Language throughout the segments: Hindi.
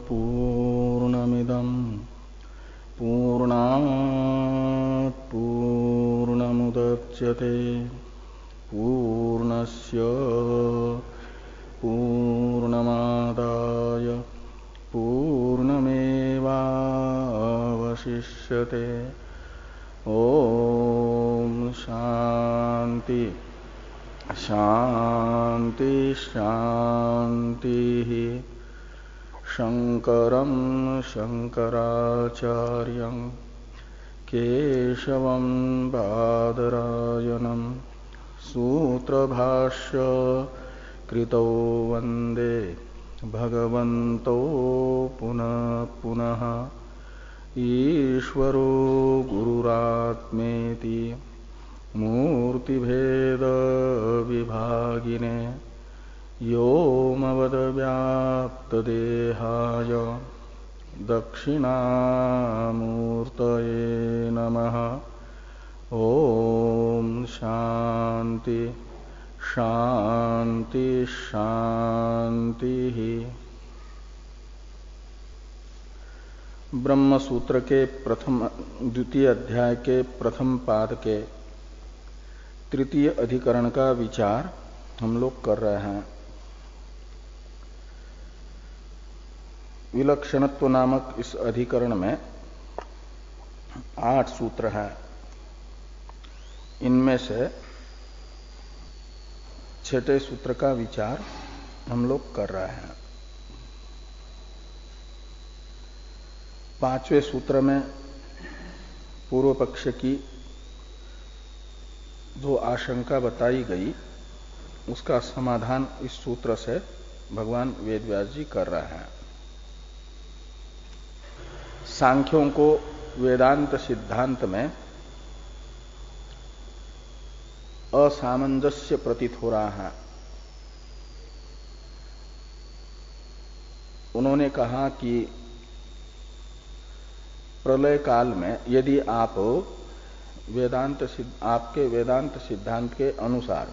पूर्णमिदं पूर्णात् पूर्णमुदच्यते पूर्णस्य पूर्णमादाय पूर्णमेवावशिष्यते। ओम शांति शांति शांति। शंकरं शंकराचार्यं केशवं बादरायणं सूत्रभाष्य कृतौ वंदे भगवन्तौ पुनः पुनः। ईश्वरो गुरुरात्मेति मूर्तिभेद विभागिने व्योमवद्व्याप्तदेहाय दक्षिणामूर्तये नमः। ओम शांति शांति शांति। ब्रह्म सूत्र के द्वितीय अध्याय के प्रथम पाद के तृतीय अधिकरण का विचार हम लोग कर रहे हैं। विलक्षणत्व नामक इस अधिकरण में 8 सूत्र हैं। इनमें से छठे सूत्र का विचार हम लोग कर रहे हैं। 5वें सूत्र में पूर्व पक्ष की जो आशंका बताई गई उसका समाधान इस सूत्र से भगवान वेदव्यास जी कर रहे हैं। सांख्यों को वेदांत सिद्धांत में असामंजस्य प्रतीत हो रहा है। उन्होंने कहा कि प्रलय काल में यदि आप आपके वेदांत सिद्धांत के अनुसार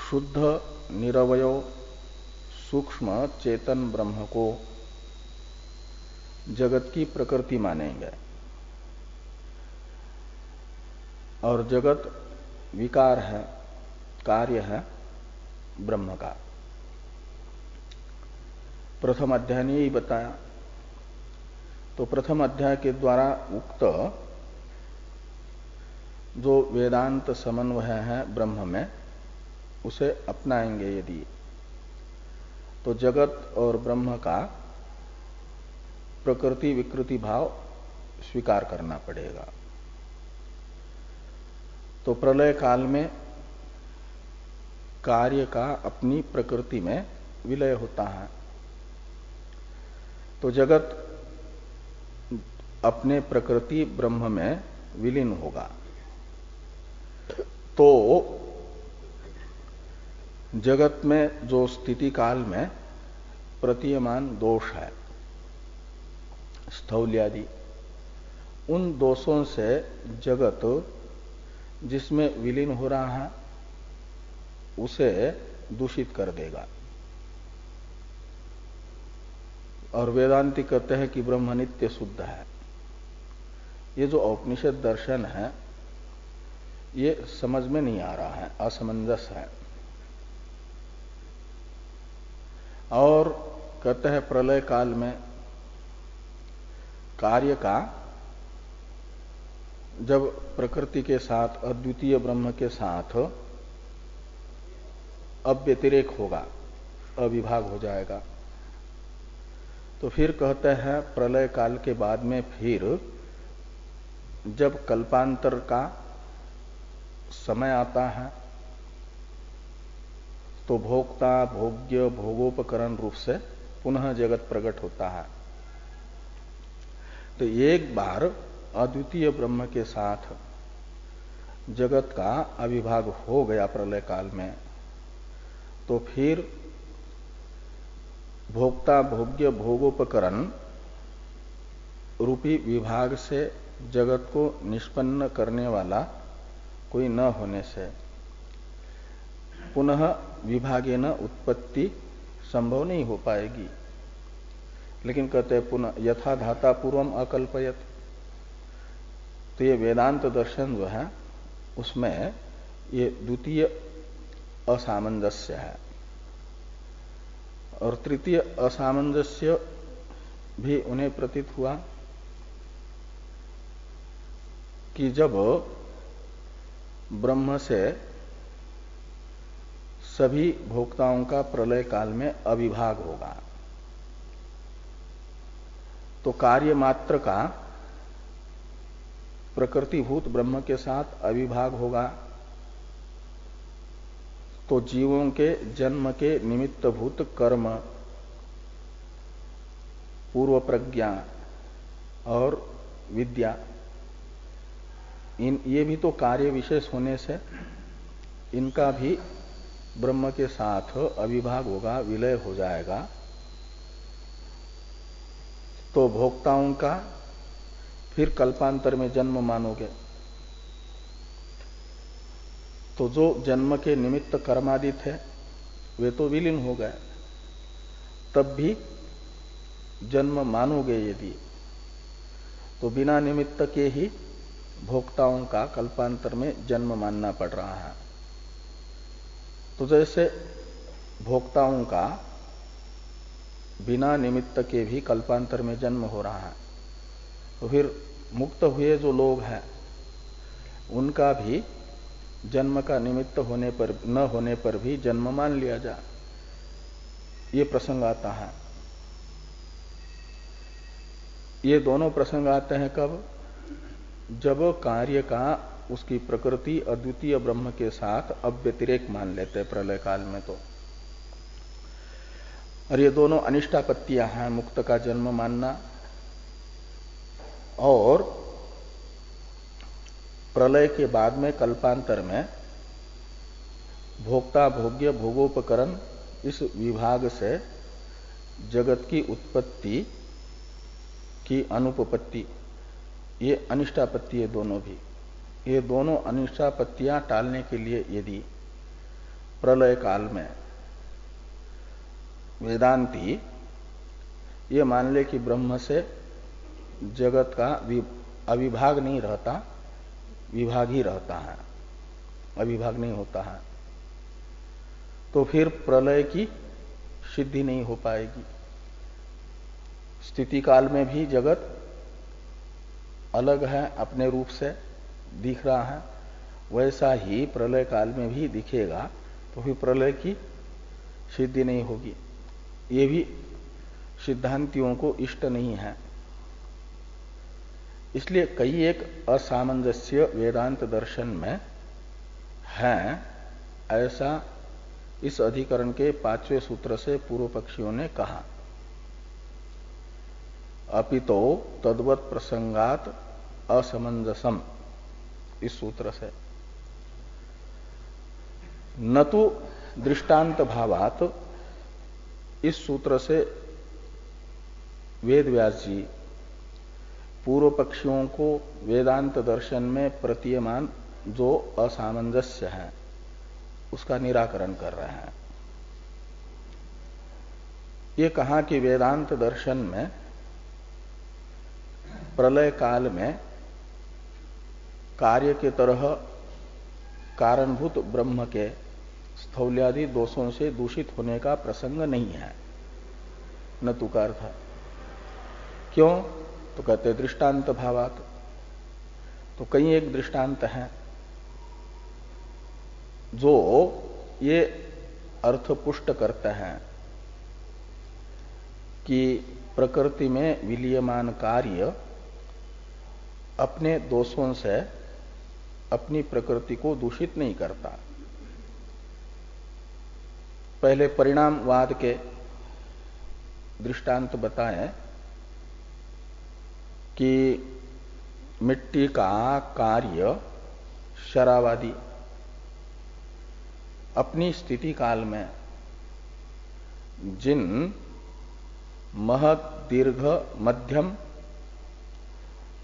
शुद्ध निरवय सूक्ष्म चेतन ब्रह्म को जगत की प्रकृति मानेंगे और जगत विकार है, कार्य है ब्रह्म का। प्रथम अध्याय ने यही बताया। तो प्रथम अध्याय के द्वारा उक्त जो वेदांत समन्वय है ब्रह्म में उसे अपनाएंगे यदि, तो जगत और ब्रह्म का प्रकृति विकृति भाव स्वीकार करना पड़ेगा। तो प्रलय काल में कार्य का अपनी प्रकृति में विलय होता है, तो जगत अपने प्रकृति ब्रह्म में विलीन होगा। तो जगत में जो स्थिति काल में प्रतीयमान दोष है स्थौल्यादि, उन दोषों से जगत जिसमें विलीन हो रहा है उसे दूषित कर देगा। और वेदांती कहते हैं कि ब्रह्म नित्य शुद्ध है। ये जो औपनिषद दर्शन है ये समझ में नहीं आ रहा है, असमंजस है। और कहते हैं प्रलय काल में कार्य का जब प्रकृति के साथ अद्वितीय ब्रह्म के साथ अव्यतिरेक होगा, अविभाग हो जाएगा, तो फिर कहते हैं प्रलय काल के बाद में फिर जब कल्पांतर का समय आता है तो भोक्ता भोग्य भोगोपकरण रूप से पुनः जगत प्रकट होता है। तो एक बार अद्वितीय ब्रह्म के साथ जगत का अविभाग हो गया प्रलय काल में, तो फिर भोक्ता भोग्य भोगोपकरण रूपी विभाग से जगत को निष्पन्न करने वाला कोई न होने से पुनः विभागेन उत्पत्ति संभव नहीं हो पाएगी। लेकिन कहते हैं पुनः यथा धाता पूर्वम अकल्पयत। तो ये वेदांत दर्शन जो है उसमें ये द्वितीय असामंजस्य है। और तृतीय असामंजस्य भी उन्हें प्रतीत हुआ कि जब ब्रह्म से सभी भोक्ताओं का प्रलय काल में अविभाग होगा तो कार्य मात्र का प्रकृतिभूत ब्रह्म के साथ अविभाग होगा, तो जीवों के जन्म के निमित्तभूत कर्म, पूर्व प्रज्ञा और विद्या, ये भी तो कार्य विशेष होने से इनका भी ब्रह्म के साथ अविभाग होगा, विलय हो जाएगा। तो भोक्ताओं का फिर कल्पांतर में जन्म मानोगे तो जो जन्म के निमित्त कर्मादि थे वे तो विलीन हो गए, तब भी जन्म मानोगे यदि तो बिना निमित्त के ही भोक्ताओं का कल्पांतर में जन्म मानना पड़ रहा है। तो जैसे भोक्ताओं का बिना निमित्त के भी कल्पांतर में जन्म हो रहा है, तो फिर मुक्त हुए जो लोग हैं उनका भी जन्म का निमित्त होने पर न होने पर भी जन्म मान लिया जाए, ये प्रसंग आता है। ये दोनों प्रसंग आते हैं कब? जब कार्य का उसकी प्रकृति अद्वितीय ब्रह्म के साथ अव्यतिरेक मान लेते हैं प्रलय काल में। तो और ये दोनों अनिष्टापत्तियां हैं, मुक्त का जन्म मानना और प्रलय के बाद में कल्पांतर में भोक्ता भोग्य भोगोपकरण इस विभाग से जगत की उत्पत्ति की अनुपपत्ति, ये अनिष्टापत्ति है दोनों भी। ये दोनों अनिष्टापत्तियां टालने के लिए यदि प्रलय काल में वेदांती ये मान ले कि ब्रह्म से जगत का अविभाग नहीं रहता, विभाग ही रहता है, अविभाग नहीं होता है, तो फिर प्रलय की सिद्धि नहीं हो पाएगी। स्थिति काल में भी जगत अलग है, अपने रूप से दिख रहा है, वैसा ही प्रलय काल में भी दिखेगा, तो फिर प्रलय की सिद्धि नहीं होगी। ये भी सिद्धांतियों को इष्ट नहीं है। इसलिए कई एक असामंजस्य वेदांत दर्शन में है, ऐसा इस अधिकरण के 5वें सूत्र से पूर्व पक्षियों ने कहा। अपितो तद्वत प्रसंगात असमंजसम, इस सूत्र से न तो दृष्टांत भावात, इस सूत्र से वेद व्यास जी पूर्व पक्षियों को वेदांत दर्शन में प्रतीयमान जो असामंजस्य है उसका निराकरण कर रहे हैं। ये कहा कि वेदांत दर्शन में प्रलय काल में कार्य के तरह कारणभूत ब्रह्म के स्थौल्यादि दोषों से दूषित होने का प्रसंग नहीं है, न तु का अर्थ। क्यों? तो कहते दृष्टांत भावात। तो कई एक दृष्टांत हैं जो ये अर्थ पुष्ट करते हैं कि प्रकृति में विलीयमान कार्य अपने दोषों से अपनी प्रकृति को दूषित नहीं करता। पहले परिणामवाद के दृष्टांत बताएं कि मिट्टी का कार्य शरावादि अपनी स्थिति काल में जिन महत् दीर्घ मध्यम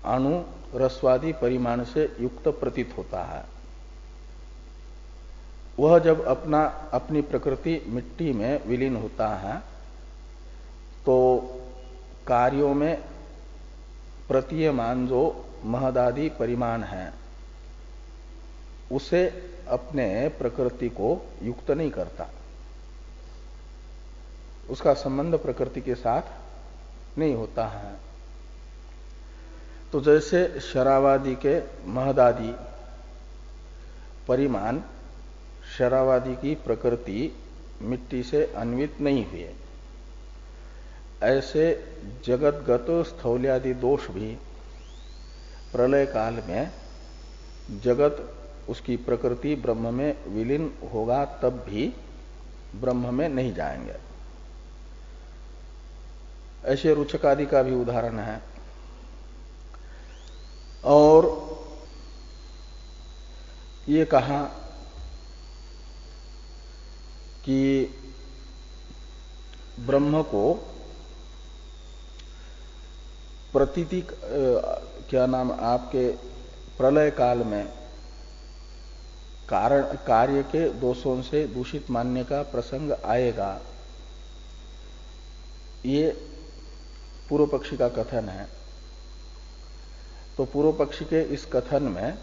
अणु रस्वादि परिमाण से युक्त प्रतीत होता है, वह जब अपनी प्रकृति मिट्टी में विलीन होता है तो कार्यों में प्रतीयमान जो महदादि परिमाण है उसे अपने प्रकृति को युक्त नहीं करता, उसका संबंध प्रकृति के साथ नहीं होता है। तो जैसे शरावादि के महदादि परिमाण शरावादि की प्रकृति मिट्टी से अन्वित नहीं हुए, ऐसे जगतगत स्थौल्यादि दोष भी प्रलय काल में जगत उसकी प्रकृति ब्रह्म में विलीन होगा तब भी ब्रह्म में नहीं जाएंगे। ऐसे रुचकादि का भी उदाहरण है। और ये कहा कि ब्रह्म को प्रतीति क्या नाम आपके प्रलय काल में कार्य के दोषों से दूषित मानने का प्रसंग आएगा, ये पूर्व पक्षी का कथन है। तो पूर्व पक्षी के इस कथन में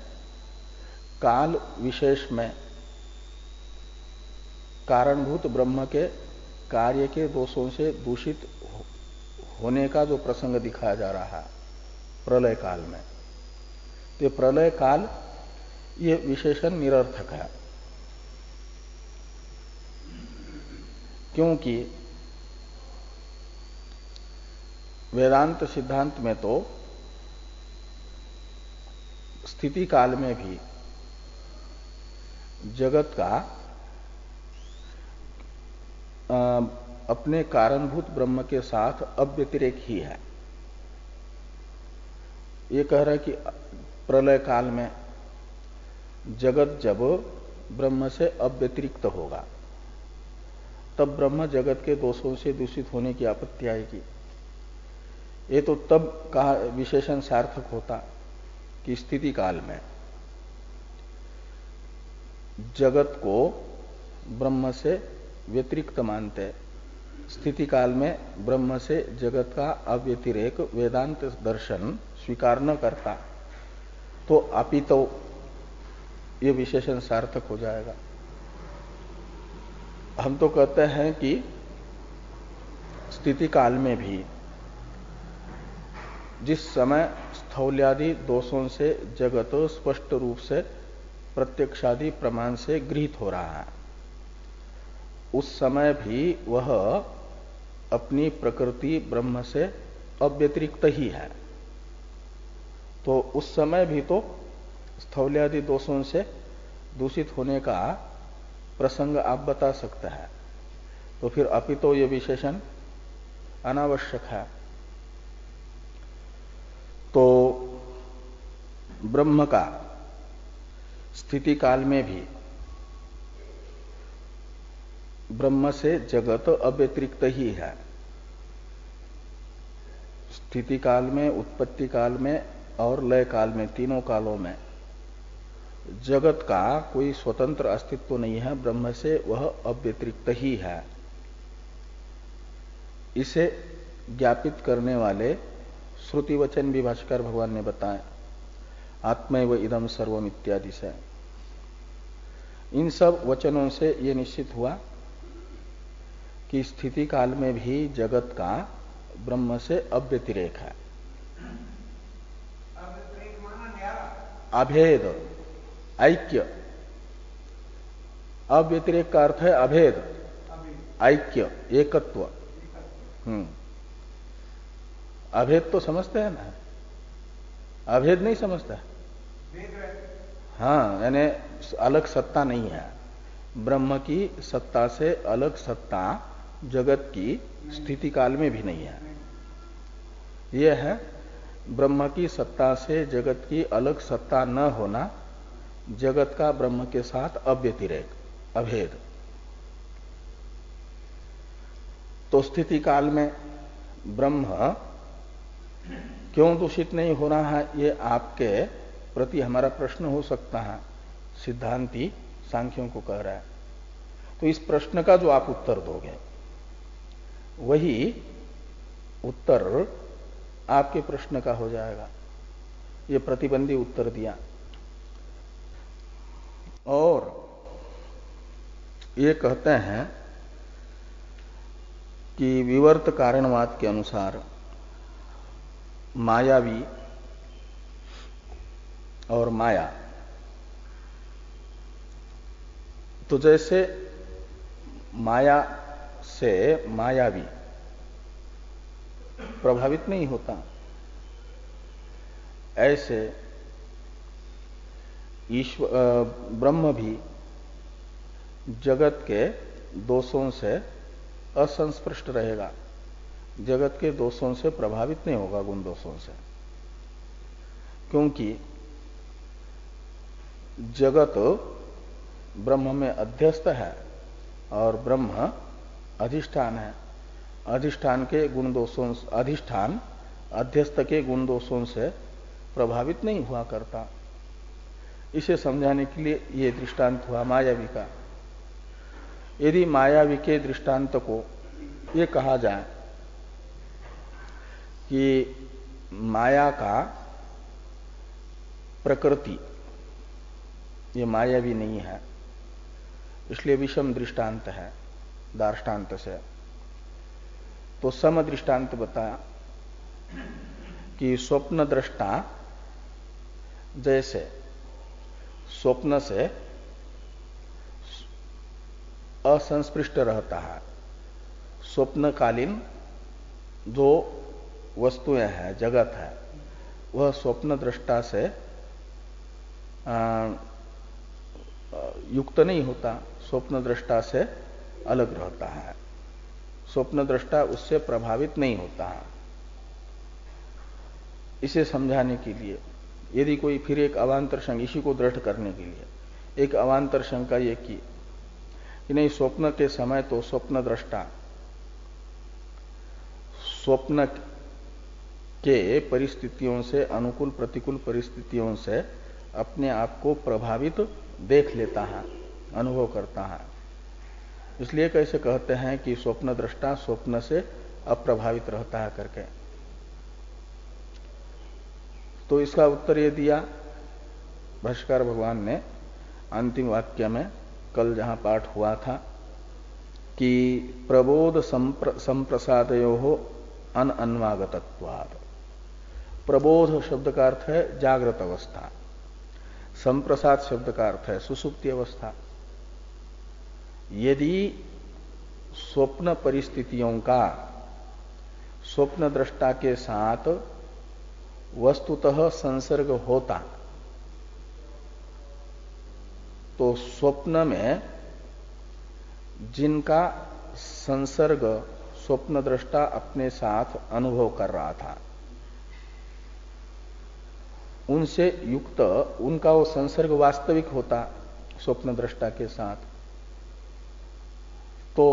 काल विशेष में कारणभूत ब्रह्म के कार्य के दोषों से दूषित होने का जो प्रसंग दिखाया जा रहा है प्रलय काल में, तो प्रलय काल ये विशेषण निरर्थक है, क्योंकि वेदांत सिद्धांत में तो स्थिति काल में भी जगत का अपने कारणभूत ब्रह्म के साथ अव्यतिरेक ही है। ये कह रहा है कि प्रलय काल में जगत जब ब्रह्म से अव्यतिरिक्त होगा तब ब्रह्म जगत के दोषों से दूषित होने की आपत्ति आएगी। ये तो तब कहा विशेषण सार्थक होता कि स्थिति काल में जगत को ब्रह्म से व्यतिरिक्त मानते, स्थिति काल में ब्रह्म से जगत का अव्यतिरेक वेदांत दर्शन स्वीकार न करता, तो अपितो ये विशेषण सार्थक हो जाएगा। हम तो कहते हैं कि स्थिति काल में भी जिस समय स्थौल्यादि दोषों से जगत स्पष्ट रूप से प्रत्यक्षादि प्रमाण से गृहीत हो रहा है, उस समय भी वह अपनी प्रकृति ब्रह्म से अव्यतिरिक्त ही है। तो उस समय भी तो स्थौल्यादि दोषों से दूषित होने का प्रसंग आप बता सकते हैं, तो फिर अपितो ये विशेषण अनावश्यक है। तो ब्रह्म का स्थिति काल में भी ब्रह्म से जगत अव्यतिरिक्त ही है। स्थिति काल में, उत्पत्ति काल में और लय काल में, तीनों कालों में जगत का कोई स्वतंत्र अस्तित्व नहीं है, ब्रह्म से वह अव्यतिरिक्त ही है। इसे ज्ञापित करने वाले श्रुति वचन भी भाष्कर भगवान ने बताए, आत्मैव इदम सर्वम इत्यादि से। इन सब वचनों से ये निश्चित हुआ कि स्थिति काल में भी जगत का ब्रह्म से अव्यतिरेक है। अभेद, ऐक्य। अव्यतिरेक का अर्थ है अभेद, ऐक्य, एकत्व। अभेद तो समझते हैं ना, अभेद नहीं समझता। हाँ, यानी अलग सत्ता नहीं है, ब्रह्म की सत्ता से अलग सत्ता जगत की स्थिति काल में भी नहीं है। यह है ब्रह्म की सत्ता से जगत की अलग सत्ता न होना, जगत का ब्रह्म के साथ अव्यतिरेक, अभेद। तो स्थिति काल में ब्रह्म क्यों दूषित नहीं हो रहा है, ये आपके प्रति हमारा प्रश्न हो सकता है। सिद्धांती सांख्यों को कह रहा है। तो इस प्रश्न का जो आप उत्तर दोगे वही उत्तर आपके प्रश्न का हो जाएगा। ये प्रतिबंधी उत्तर दिया। और ये कहते हैं कि विवर्त कारणवाद के अनुसार मायावी और माया, तो जैसे माया से मायावी प्रभावित नहीं होता, ऐसे ईश्वर ब्रह्म भी जगत के दोषों से असंस्पृष्ट रहेगा, जगत के दोषों से प्रभावित नहीं होगा, गुण दोषों से। क्योंकि जगत ब्रह्म में अध्यस्त है और ब्रह्म अधिष्ठान है। अधिष्ठान के गुण दोषों, अधिष्ठान अध्यस्त के गुण दोषों से प्रभावित नहीं हुआ करता। इसे समझाने के लिए ये दृष्टांत हुआ मायावी का। यदि मायावी के दृष्टांत को ये कहा जाए कि माया का प्रकृति ये मायावी नहीं है, इसलिए विषम दृष्टांत है दार्ष्टान्त से, तो सम दृष्टांत बताया कि स्वप्न दृष्टा जैसे स्वप्न से असंस्पृष्ट रहता है, स्वप्नकालीन जो वस्तुएं हैं, जगत है, वह स्वप्न दृष्टा से युक्त नहीं होता, स्वप्न दृष्टा से अलग रहता है, स्वप्न दृष्टा उससे प्रभावित नहीं होता है। इसे समझाने के लिए यदि कोई फिर एक अवान्तर शंका, इसी को दृढ़ करने के लिए एक अवान्तर शंका ये की कि नहीं, स्वप्न के समय तो स्वप्न दृष्टा स्वप्न के परिस्थितियों से, अनुकूल प्रतिकूल परिस्थितियों से अपने आप को प्रभावित देख लेता है, अनुभव करता है। इसलिए कैसे कहते हैं कि स्वप्न दृष्टा स्वप्न से अप्रभावित रहता है करके। तो इसका उत्तर ये दिया भाष्यकार भगवान ने अंतिम वाक्य में, कल जहां पाठ हुआ था कि प्रबोध संप्रसादयो अनन्वागतत्वात्। प्रबोध शब्द का अर्थ है जागृत अवस्था, संप्रसाद शब्द का अर्थ है सुसुप्ति अवस्था। यदि स्वप्न परिस्थितियों का स्वप्न दृष्टा के साथ वस्तुतः संसर्ग होता तो स्वप्न में जिनका संसर्ग स्वप्न दृष्टा अपने साथ अनुभव कर रहा था, उनसे युक्त उनका वो संसर्ग वास्तविक होता स्वप्न दृष्टा के साथ, तो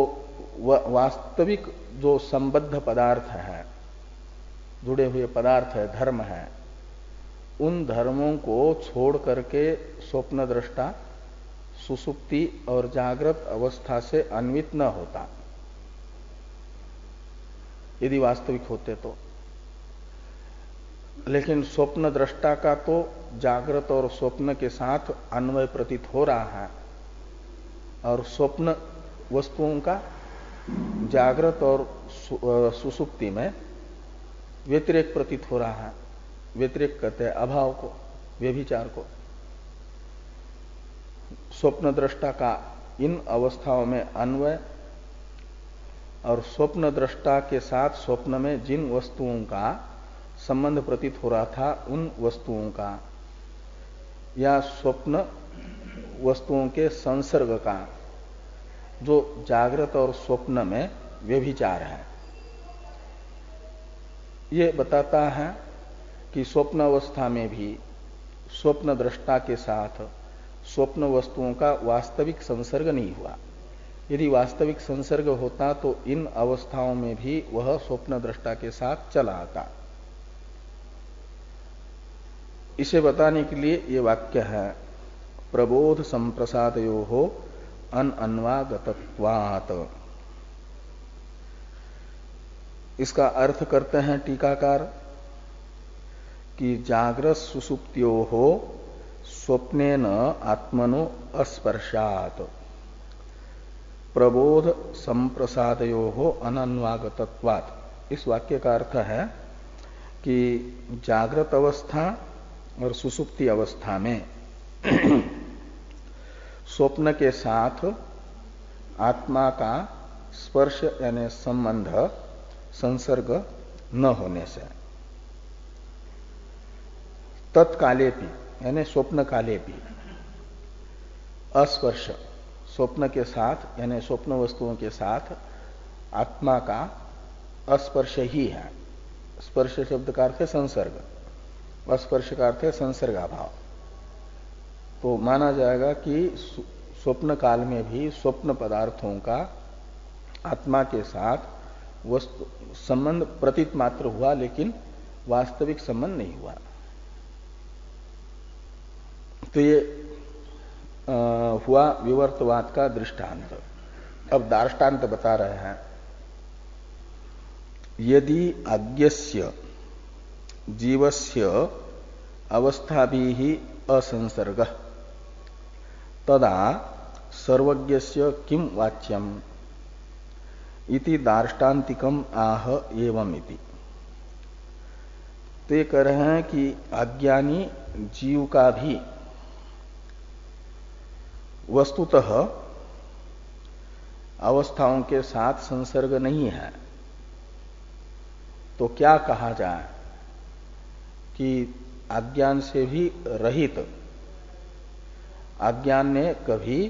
वास्तविक जो संबद्ध पदार्थ है, जुड़े हुए पदार्थ है, धर्म है, उन धर्मों को छोड़ करके स्वप्न दृष्टा सुसुप्ति और जागृत अवस्था से अन्वित न होता यदि वास्तविक होते तो। लेकिन स्वप्न दृष्टा का तो जागृत और स्वप्न के साथ अन्वय प्रतीत हो रहा है और स्वप्न वस्तुओं का जागृत और सुसुप्ति में व्यतिरेक प्रतीत हो रहा है। व्यतिरेक कहते हैं अभाव को, व्यभिचार को। स्वप्न दृष्टा का इन अवस्थाओं में अन्वय और स्वप्न दृष्टा के साथ स्वप्न में जिन वस्तुओं का संबंध प्रतीत हो रहा था, उन वस्तुओं का या स्वप्न वस्तुओं के संसर्ग का जो जागृत और स्वप्न में व्यभिचार है, ये बताता है कि स्वप्न अवस्था में भी स्वप्न दृष्टा के साथ स्वप्न वस्तुओं का वास्तविक संसर्ग नहीं हुआ। यदि वास्तविक संसर्ग होता तो इन अवस्थाओं में भी वह स्वप्न दृष्टा के साथ चला आता। इसे बताने के लिए ये वाक्य है प्रबोध संप्रसादयो हो अनन्वागतत्वात्। इसका अर्थ करते हैं टीकाकार कि जागृत सुसुप्त्यो हो स्वप्नेन आत्मनो अस्पर्शात् प्रबोध संप्रसादयो हो अनन्वागतत्वात्। इस वाक्य का अर्थ है कि जागृत अवस्था और सुसुप्ति अवस्था में स्वप्न के साथ आत्मा का स्पर्श यानी संबंध संसर्ग न होने से तत्काले भी यानी स्वप्न काले भी अस्पर्श स्वप्न के साथ यानी स्वप्न वस्तुओं के साथ आत्मा का अस्पर्श ही है। स्पर्श शब्द का अर्थ है संसर्ग, अस्पर्श का अर्थ है संसर्गाभाव। तो माना जाएगा कि स्वप्न काल में भी स्वप्न पदार्थों का आत्मा के साथ वस्तु संबंध प्रतीत मात्र हुआ, लेकिन वास्तविक संबंध नहीं हुआ। तो ये हुआ विवर्तवाद का दृष्टांत। अब दार्ष्टान्त बता रहे हैं। यदि अज्ञस्य जीवस्य अवस्था भी ही असंसर्ग तदा सर्वज्ञस्य किम वाच्यम इति दार्ष्टान्तिकम आह एवं इति। तो ये कह रहे हैं कि अज्ञानी जीव का भी वस्तुतः अवस्थाओं के साथ संसर्ग नहीं है। तो क्या कहा जाए कि अज्ञान से भी रहित, अज्ञान ने कभी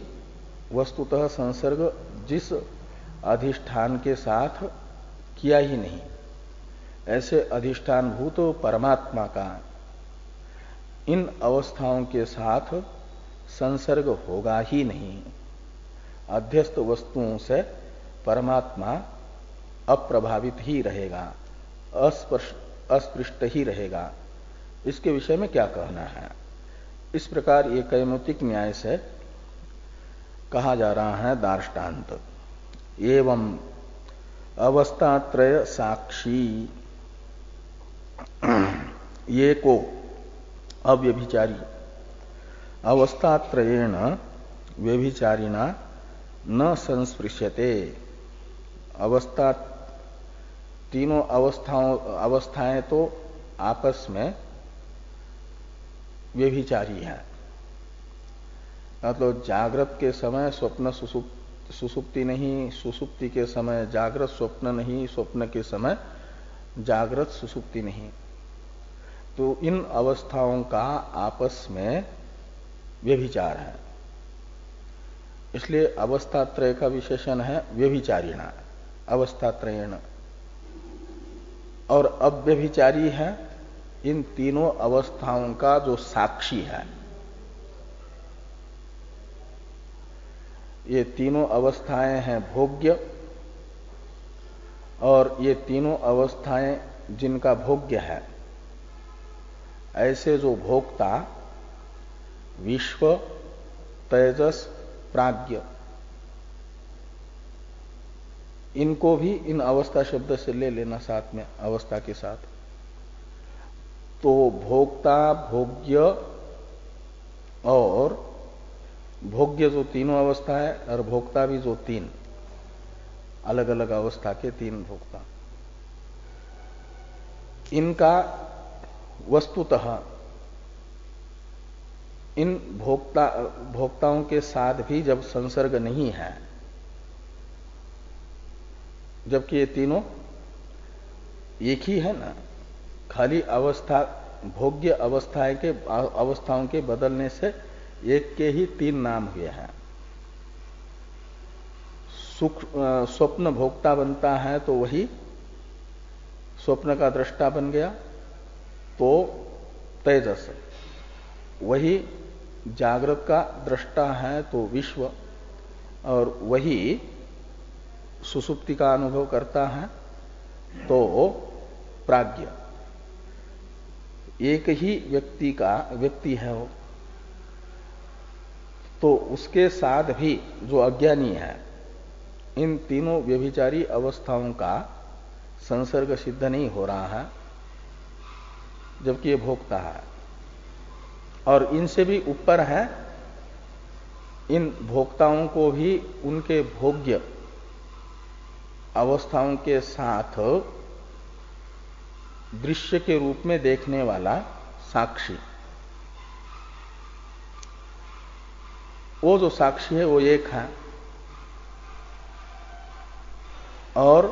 वस्तुतः संसर्ग जिस अधिष्ठान के साथ किया ही नहीं, ऐसे अधिष्ठान भूत परमात्मा का इन अवस्थाओं के साथ संसर्ग होगा ही नहीं। अध्यस्त वस्तुओं से परमात्मा अप्रभावित ही रहेगा, अस्पृष्ट ही रहेगा। इसके विषय में क्या कहना है? इस प्रकार ये कैमुतिक न्याय से कहा जा रहा है दार्ष्टान्त। एवं अवस्थात्रय साक्षी ये को अव्यभिचारी अवस्थात्रयेण व्यभिचारिणा न संस्पृश्यते। अवस्था तीनों अवस्थाएं तो आपस में व्यभिचारी है। मतलब जागृत के समय स्वप्न सुसुप्ति नहीं, सुसुप्ति के समय जागृत स्वप्न नहीं, स्वप्न के समय जागृत सुसुप्ति नहीं। तो इन अवस्थाओं का आपस में व्यभिचार है। इसलिए अवस्थात्रय का विशेषण है व्यभिचारिणा, अवस्थात्रयेण। और अव्यभिचारी है इन तीनों अवस्थाओं का जो साक्षी है। ये तीनों अवस्थाएं हैं भोग्य, और ये तीनों अवस्थाएं जिनका भोग्य है, ऐसे जो भोक्ता विश्व, तेजस, प्राज्ञ, इनको भी इन अवस्था शब्द से ले लेना साथ में, अवस्था के साथ। तो भोक्ता, भोग्य और भोग्य जो तीनों अवस्था है, और भोक्ता भी जो तीन अलग अलग अवस्था के तीन भोक्ता, इनका वस्तुतः इन भोक्ताओं के साथ भी जब संसर्ग नहीं है, जबकि ये तीनों एक ही है ना, खाली अवस्था भोग्य अवस्थाओं के बदलने से एक के ही तीन नाम हुए हैं। स्वप्न भोक्ता बनता है तो वही स्वप्न का दृष्टा बन गया, तो तेजस। वही जागृत का दृष्टा है तो विश्व, और वही सुसुप्ति का अनुभव करता है तो प्राज्ञ। एक ही व्यक्ति है वो। तो उसके साथ भी जो अज्ञानी है इन तीनों व्यभिचारी अवस्थाओं का संसर्ग सिद्ध नहीं हो रहा है, जबकि ये भोगता है। और इनसे भी ऊपर है, इन भोक्ताओं को भी उनके भोग्य अवस्थाओं के साथ दृश्य के रूप में देखने वाला साक्षी। वो जो साक्षी है वो एक है और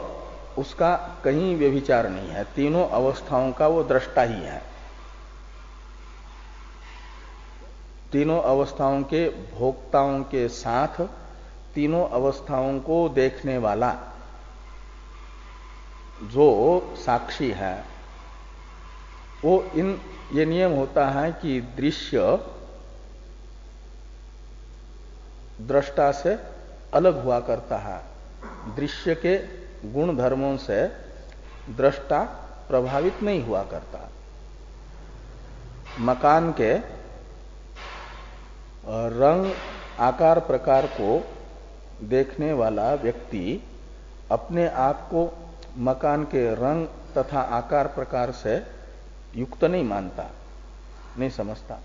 उसका कहीं व्यभिचार नहीं है, तीनों अवस्थाओं का वो दृष्टा ही है। तीनों अवस्थाओं के भोक्ताओं के साथ तीनों अवस्थाओं को देखने वाला जो साक्षी है वो ये नियम होता है कि दृश्य दृष्टा से अलग हुआ करता है। दृश्य के गुण धर्मों से दृष्टा प्रभावित नहीं हुआ करता। मकान के रंग आकार प्रकार को देखने वाला व्यक्ति अपने आप को मकान के रंग तथा आकार प्रकार से युक्त नहीं मानता, नहीं समझता।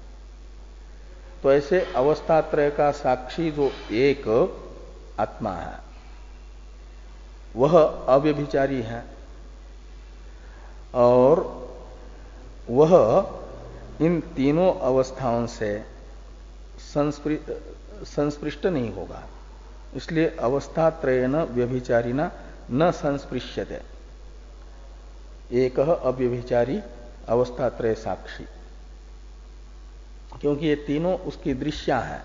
तो ऐसे अवस्थात्रय का साक्षी जो एक आत्मा है वह अव्यभिचारी है और वह इन तीनों अवस्थाओं से संस्पृष्ट नहीं होगा। इसलिए अवस्थात्रयेन व्यभिचारिणा न संस्पृश्यते। एक अव्यभिचारी अवस्थात्रय साक्षी, क्योंकि ये तीनों उसकी दृश्या हैं।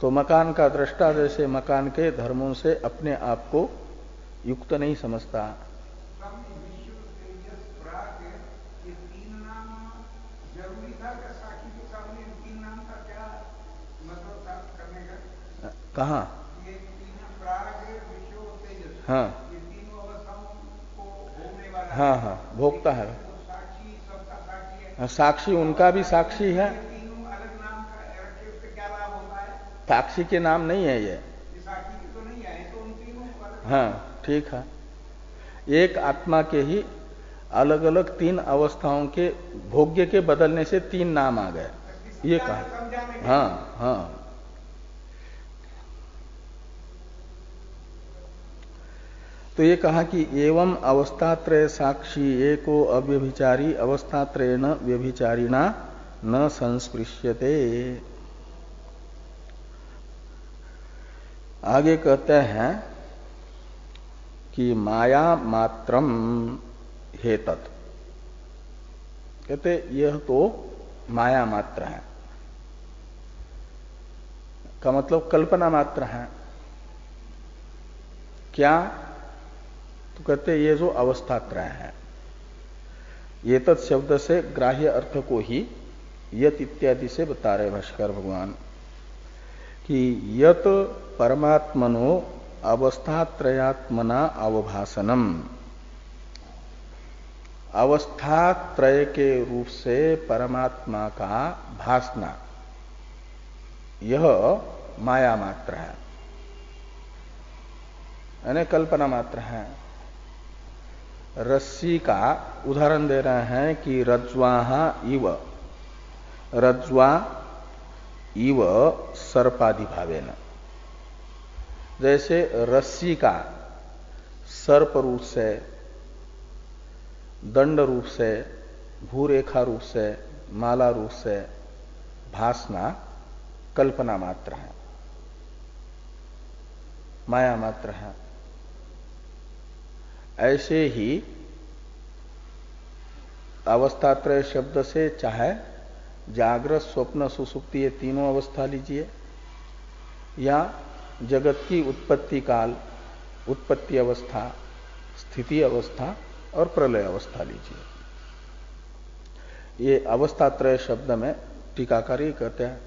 तो मकान का दृष्टा जैसे मकान के धर्मों से अपने आप को युक्त नहीं समझता। कहाँ? हाँ हाँ हाँ भोगता है। साक्षी उनका भी साक्षी है। साक्षी के नाम नहीं है ये। हाँ ठीक है। एक आत्मा के ही अलग अलग तीन अवस्थाओं के भोग्य के बदलने से तीन नाम आ गए, ये कहा। हाँ हाँ। तो ये कहा कि एवं अवस्थात्रय साक्षी एको अव्यभिचारी अवस्थात्रयेन व्यभिचारिणा न संस्पृश्यते। आगे कहते हैं कि माया मात्रम हेतत, कहते यह तो माया मात्र है, का मतलब कल्पना मात्र है। क्या? तो कहते ये जो अवस्थात्रय है, ये तत् शब्द से ग्राह्य अर्थ को ही यत इत्यादि से बता रहे भाष्कर भगवान कि यत परमात्मनो अवस्थात्रयात्मना अवभासनम, अवस्थात्रय के रूप से परमात्मा का भासना, यह माया मात्र है, यानी कल्पना मात्र है। रस्सी का उदाहरण दे रहे हैं कि रज्ज्वाहा इव, रज्ज्वा इव सर्पादिभावेन। जैसे रस्सी का सर्प रूप से, दंड रूप से, भूरेखा रूप से, माला रूप से भासना कल्पना मात्र है, माया मात्र है। ऐसे ही अवस्थात्रय शब्द से चाहे जागृत स्वप्न सुसुप्ति ये तीनों अवस्था लीजिए, या जगत की उत्पत्ति काल, उत्पत्ति अवस्था, स्थिति अवस्था और प्रलय अवस्था लीजिए। ये अवस्थात्रय शब्द में टीकाकारी कहते हैं,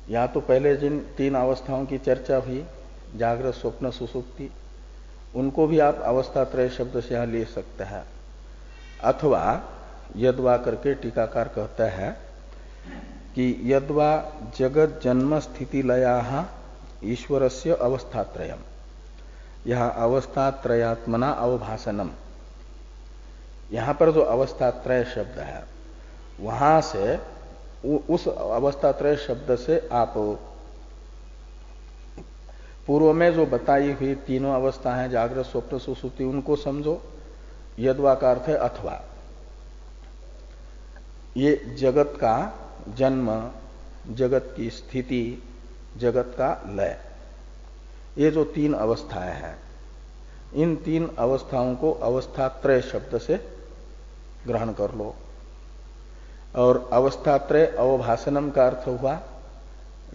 या तो पहले जिन तीन अवस्थाओं की चर्चा हुई, जागृत स्वप्न सुसुप्ति, उनको भी आप अवस्थात्रय शब्द से यहां ले सकते हैं, अथवा यद्वा करके टीकाकार कहता है कि यद्वा जगत जन्म स्थिति लया ईश्वरस्य अवस्थात्रयम्, यह अवस्थात्रयात्मना अवभासनम, यहां पर जो अवस्थात्रय शब्द है वहां से उस अवस्थात्रय शब्द से आप पूर्व में जो बताई हुई तीनों अवस्था है जागृत स्वप्न सुषुप्ति उनको समझो। यद्वा का अर्थ है अथवा। ये जगत का जन्म, जगत की स्थिति, जगत का लय, ये जो तीन अवस्थाएं हैं इन तीन अवस्थाओं को अवस्थात्रय शब्द से ग्रहण कर लो। और अवस्थात्रय अवभासनम का अर्थ हुआ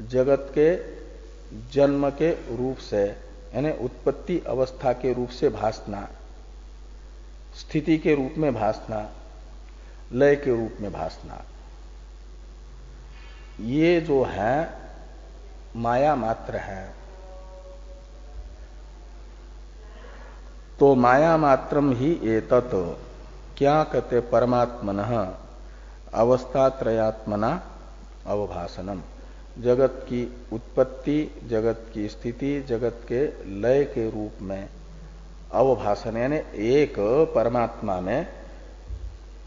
जगत के जन्म के रूप से, यानी उत्पत्ति अवस्था के रूप से भासना, स्थिति के रूप में भासना, लय के रूप में भासना, ये जो है माया मात्र है। तो माया मात्रम ही एतत्, क्या कहते परमात्मनः अवस्थात्रयात्मना अवभासनम, जगत की उत्पत्ति, जगत की स्थिति, जगत के लय के रूप में अवभासन, यानी एक परमात्मा में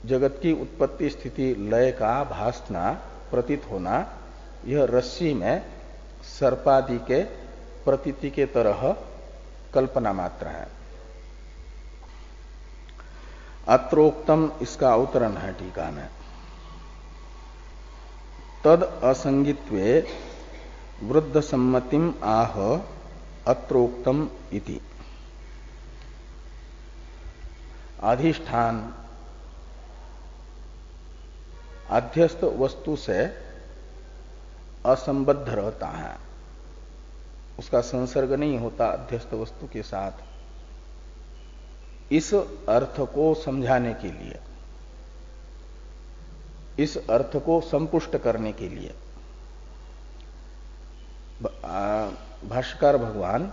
जगत की उत्पत्ति स्थिति लय का भासना, प्रतीत होना, यह रस्सी में सर्पादि के प्रतीति के तरह कल्पना मात्र है। अत्रोक्तम इसका अवतरण है टीका में। तद असंगित्वे वृद्ध सम्मतिम आह अत्रोक्तम इति। अधिष्ठान अध्यस्त वस्तु से असंबद्ध रहता है, उसका संसर्ग नहीं होता अध्यस्त वस्तु के साथ। इस अर्थ को समझाने के लिए, इस अर्थ को संपुष्ट करने के लिए भाष्यकार भगवान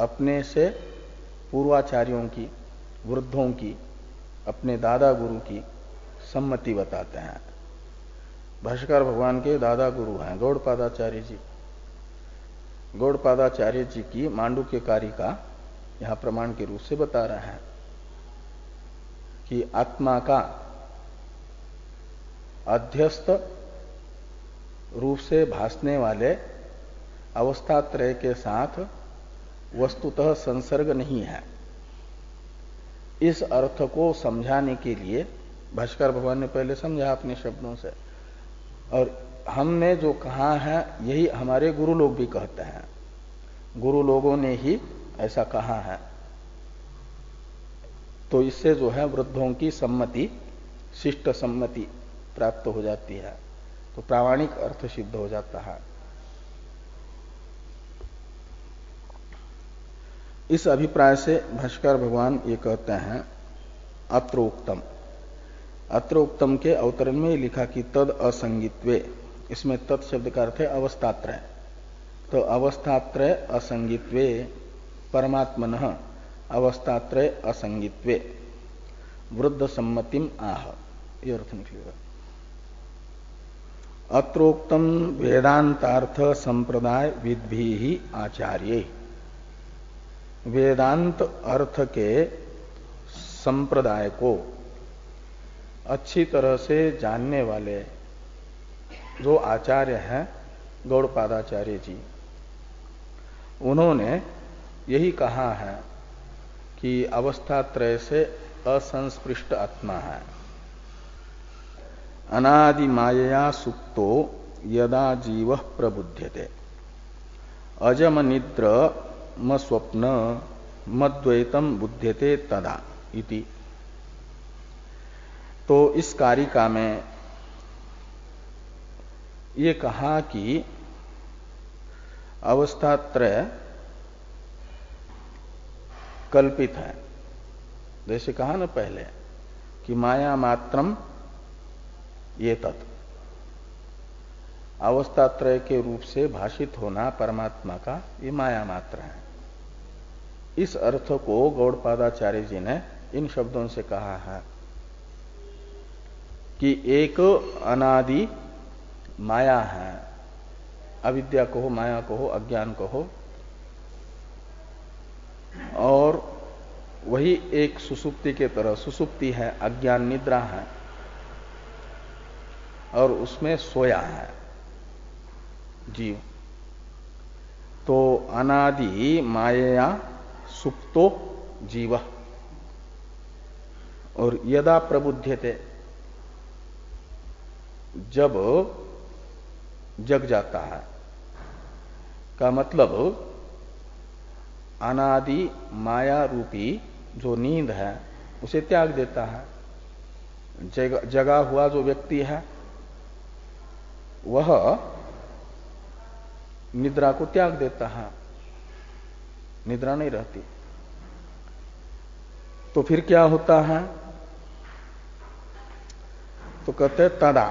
अपने से पूर्वाचार्यों की, वृद्धों की, अपने दादा गुरु की सम्मति बताते हैं। भाष्यकार भगवान के दादा गुरु हैं गौड़पादाचार्य जी। गौड़पादाचार्य जी की मांडुक्य कारिका यहां प्रमाण के रूप से बता रहे हैं कि आत्मा का अध्यस्त रूप से भासने वाले अवस्थात्रय के साथ वस्तुतः संसर्ग नहीं है। इस अर्थ को समझाने के लिए भाष्कर भगवान ने पहले समझा अपने शब्दों से, और हमने जो कहा है यही हमारे गुरु लोग भी कहते हैं। गुरु लोगों ने ही ऐसा कहा है। तो इससे जो है वृद्धों की सम्मति, शिष्ट सम्मति प्राप्त हो जाती है, तो प्रामाणिक अर्थ सिद्ध हो जाता है। इस अभिप्राय से भाष्कर भगवान ये कहते हैं अत्रोक्तम। अत्रोक्तम के अवतरण में लिखा कि तद असंगित्वे, इसमें तत् शब्द का अर्थ है अवस्थात्रय। तो अवस्थात्रय असंगित्वे परमात्मनः अवस्थात्रय असंगित्वे वृद्ध सम्मतिम आह, ये अर्थ निकलेगा। अत्रोक्तम वेदांतार्थ संप्रदाय विद्भि ही आचार्य, वेदांत अर्थ के संप्रदाय को अच्छी तरह से जानने वाले जो आचार्य हैं गौड़पादाचार्य जी, उन्होंने यही कहा है कि अवस्थात्रय से असंस्पृष्ट आत्मा है। अनादि मायया सुप्तो यदा जीव प्रबुध्यते अजम निद्र म स्वप्न मद्वैतम बुध्यते तदा इति। तो इस कारिका में ये कहा कि अवस्थात्रय कल्पित है। जैसे कहा ना पहले कि माया मात्रम ये तत्, अवस्थात्रय के रूप से भाषित होना परमात्मा का ये माया मात्र है। इस अर्थ को गौड़पादाचार्य जी ने इन शब्दों से कहा है कि एक अनादि माया है, अविद्या कहो, माया कहो, अज्ञान कहो, और वही एक सुसुप्ति के तरह, सुसुप्ति है, अज्ञान निद्रा है, और उसमें सोया है जीव। तो अनादि मायया सुप्तो जीव, और यदा प्रबुध्यते, जब जग जाता है, का मतलब अनादि माया रूपी जो नींद है उसे त्याग देता है। जगा हुआ जो व्यक्ति है वह निद्रा को त्याग देता है, निद्रा नहीं रहती। तो फिर क्या होता है? तो कहते तदा,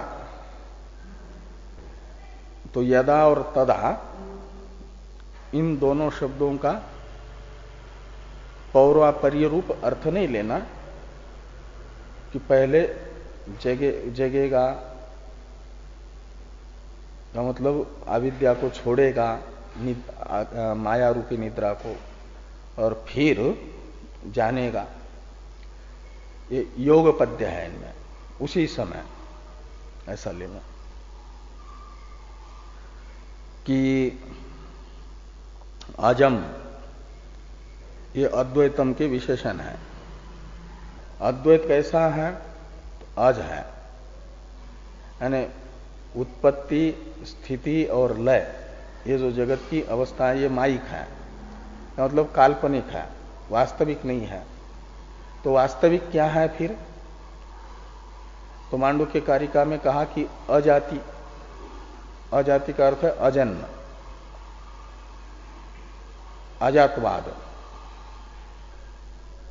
तो यदा और तदा इन दोनों शब्दों का पौर्वापर्य रूप अर्थ नहीं लेना कि पहले जगेगा का मतलब अविद्या को छोड़ेगा, माया रूपी निद्रा को, और फिर जानेगा। ये योग पद्य है इनमें, उसी समय ऐसा लेना कि अजम, ये अद्वैतम के विशेषण है। अद्वैत कैसा है? तो अज है, यानी उत्पत्ति, स्थिति और लय, ये जो जगत की अवस्था है ये माइक है, मतलब काल्पनिक है, वास्तविक नहीं है। तो वास्तविक क्या है फिर? तो मांडुक्य कारिका में कहा कि अजाति, अजाति का अर्थ है अजन्म, अजातवाद।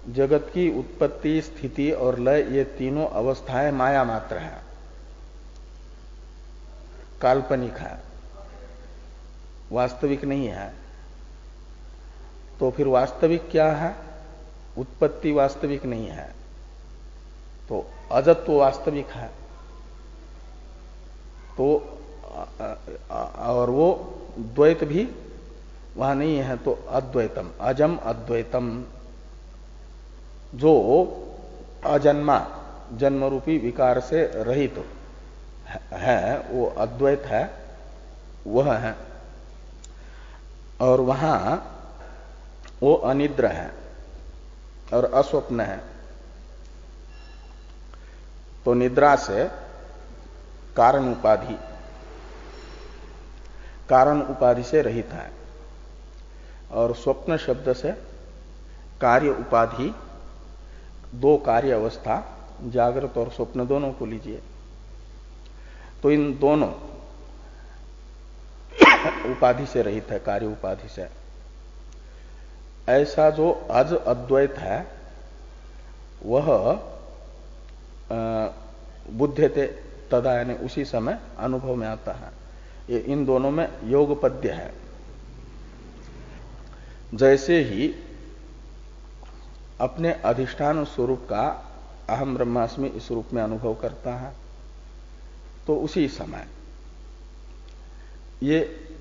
जगत की उत्पत्ति, स्थिति और लय ये तीनों अवस्थाएं माया मात्र है, काल्पनिक है, वास्तविक नहीं है। तो फिर वास्तविक क्या है? उत्पत्ति वास्तविक नहीं है, तो अजत्व वास्तविक है। तो और वो द्वैत भी वहां नहीं है, तो अद्वैतम, अजम अद्वैतम, जो अजन्मा, जन्म रूपी विकार से रहित है, वो अद्वैत है, वह है। और वहां वो अनिद्र है और अस्वप्न है। तो निद्रा से कारण उपाधि, कारण उपाधि से रहित है, और स्वप्न शब्द से कार्य उपाधि, दो कार्य अवस्था, जागृत और स्वप्न दोनों को लीजिए। तो इन दोनों उपाधि से रहित है, कार्य उपाधि से। ऐसा जो अज अद्वैत है वह बुध्यते तदा, यानी उसी समय अनुभव में आता है। ये इन दोनों में योग पद्य है। जैसे ही अपने अधिष्ठान स्वरूप का अहम ब्रह्मास्मि इस रूप में अनुभव करता है, तो उसी समय ये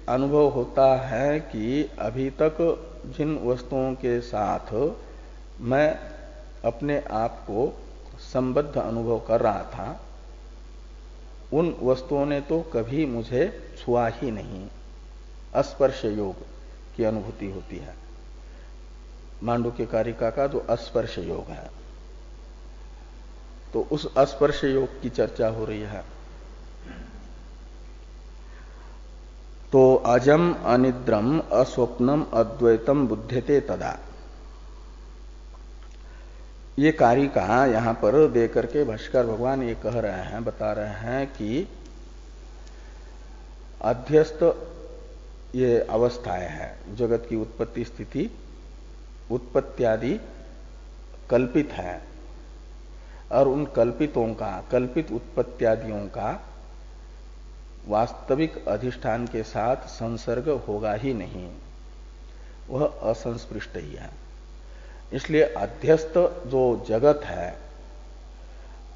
अनुभव होता है कि अभी तक जिन वस्तुओं के साथ मैं अपने आप को संबद्ध अनुभव कर रहा था, उन वस्तुओं ने तो कभी मुझे छुआ ही नहीं। अस्पर्श योग की अनुभूति होती है, मांडुक्य कारिका का जो अस्पर्श योग है। तो उस अस्पर्श योग की चर्चा हो रही है। तो अजम अनिद्रम अस्वप्नम अद्वैतम बुध्यते तदा, ये कारिका यहां पर दे करके भाष्कर भगवान ये कह रहे हैं, बता रहे हैं कि अध्यस्त ये अवस्थाएं हैं, जगत की उत्पत्ति स्थिति उत्पत्त्यादि कल्पित है, और उन कल्पितों का, कल्पित उत्पत्त्यादियों का वास्तविक अधिष्ठान के साथ संसर्ग होगा ही नहीं, वह असंस्पृष्ट ही है। इसलिए अध्यस्त जो जगत है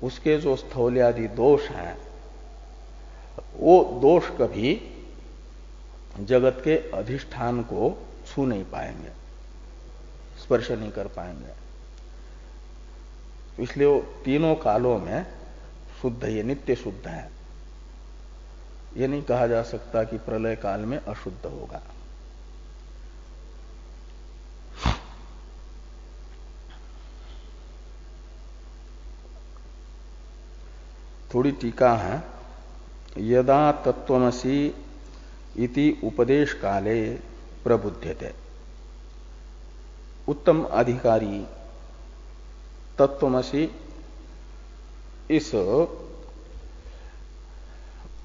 उसके जो स्थौल्यादि दोष हैं वो दोष कभी जगत के अधिष्ठान को छू नहीं पाएंगे, स्पर्श नहीं कर पाएंगे। इसलिए वो तीनों कालों में शुद्ध है, नित्य शुद्ध है। ये नहीं कहा जा सकता कि प्रलय काल में अशुद्ध होगा। थोड़ी टीका है। यदा तत्वमसि इति उपदेश काले प्रबुध्यते, उत्तम अधिकारी तत्वमसि इस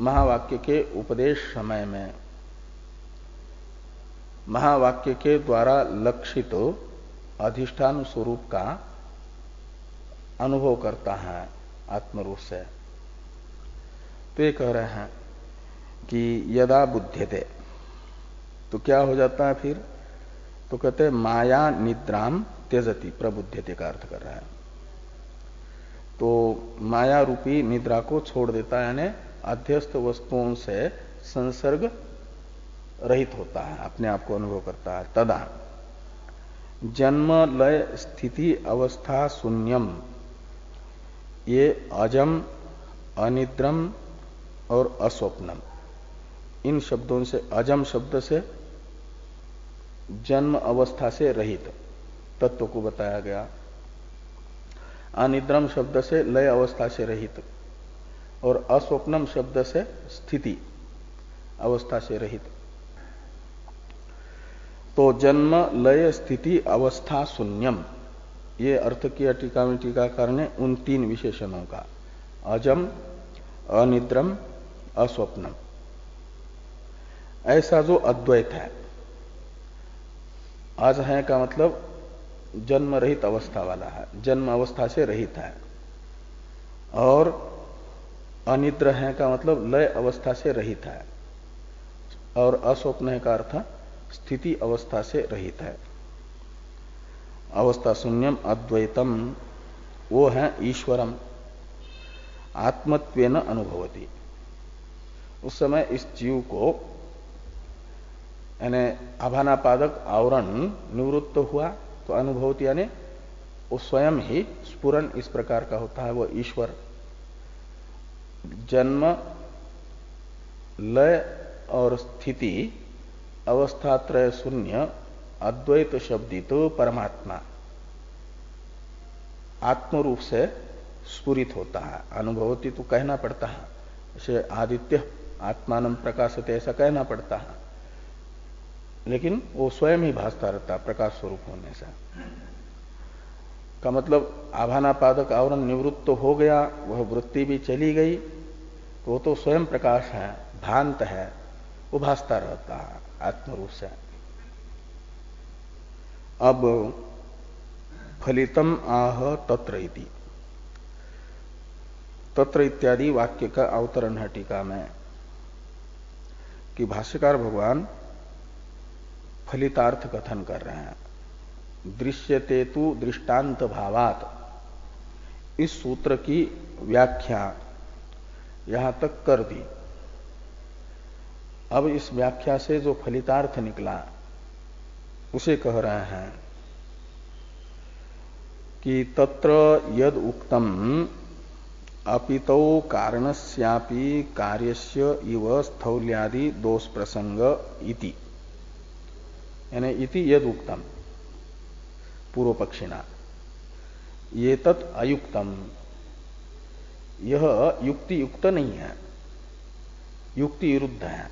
महावाक्य के उपदेश समय में महावाक्य के द्वारा लक्षित अधिष्ठान स्वरूप का अनुभव करता है आत्मरूप से। तो ये कह रहे हैं कि यदा बुध्यते, तो क्या हो जाता है फिर? तो कहते हैं माया निद्राम त्यजति, प्रबुध्यते का अर्थ कर रहा है। तो माया रूपी निद्रा को छोड़ देता है, यानी अध्यस्त वस्तुओं से संसर्ग रहित होता है, अपने आप को अनुभव करता है। तदा जन्म लय स्थिति अवस्था शून्यम, ये अजम अनिद्रम और अस्वप्नम, इन शब्दों से, अजम शब्द से जन्म अवस्था से रहित तत्व को बताया गया, अनिद्रम शब्द से लय अवस्था से रहित, और अस्वप्नम शब्द से स्थिति अवस्था से रहित। तो जन्म लय स्थिति अवस्था शून्यम, ये अर्थ किया टीका में टीकाकार ने उन तीन विशेषणों का, अजम अनिद्रम अस्वप्नम। ऐसा जो अद्वैत है, अज है का मतलब जन्म रहित अवस्था वाला है, जन्म अवस्था से रहित है, और अनिद्र है का मतलब लय अवस्था से रहित है, और अस्वप्न है का अर्थ स्थिति अवस्था से रहित है। अवस्था शून्यम अद्वैतम, वो है ईश्वरम आत्मत्वेन अनुभवति। उस समय इस जीव को यानी आभानापादक आवरण निवृत्त हुआ तो अनुभवति, यानी वो स्वयं ही स्फुरन इस प्रकार का होता है, वो ईश्वर। जन्म लय और स्थिति अवस्थात्रय शून्य अद्वैत शब्दित परमात्मा आत्मरूप से स्फुरित होता है। अनुभवती तो कहना पड़ता है, जैसे आदित्य आत्मानं प्रकाशते ऐसा कहना पड़ता है, लेकिन वो स्वयं ही भासता रहता है प्रकाश स्वरूप होने से। का मतलब आभानापादक आवरण निवृत्त हो गया, वह वृत्ति भी चली गई, तो वो तो स्वयं प्रकाश है, भांत है, वो भासता रहता है आत्मरूप से। अब फलितम आह तत्र इति, तत्र इत्यादि वाक्य का अवतरण है टीका में कि भाष्यकार भगवान फलितार्थ कथन कर रहे हैं। दृश्यते तु दृष्टांत भावात, इस सूत्र की व्याख्या यहां तक कर दी। अब इस व्याख्या से जो फलितार्थ निकला उसे कह रहे हैं कि तत्र यद उक्तम अपितो कारणस्यापि कार्यस्य इव स्थौल्यादि दोष प्रसंग इति, यानी इति यद उक्तम पूर्व पक्षिणा, ये तत् अयुक्तम, यह युक्ति युक्त नहीं है, युक्ति विरुद्ध है।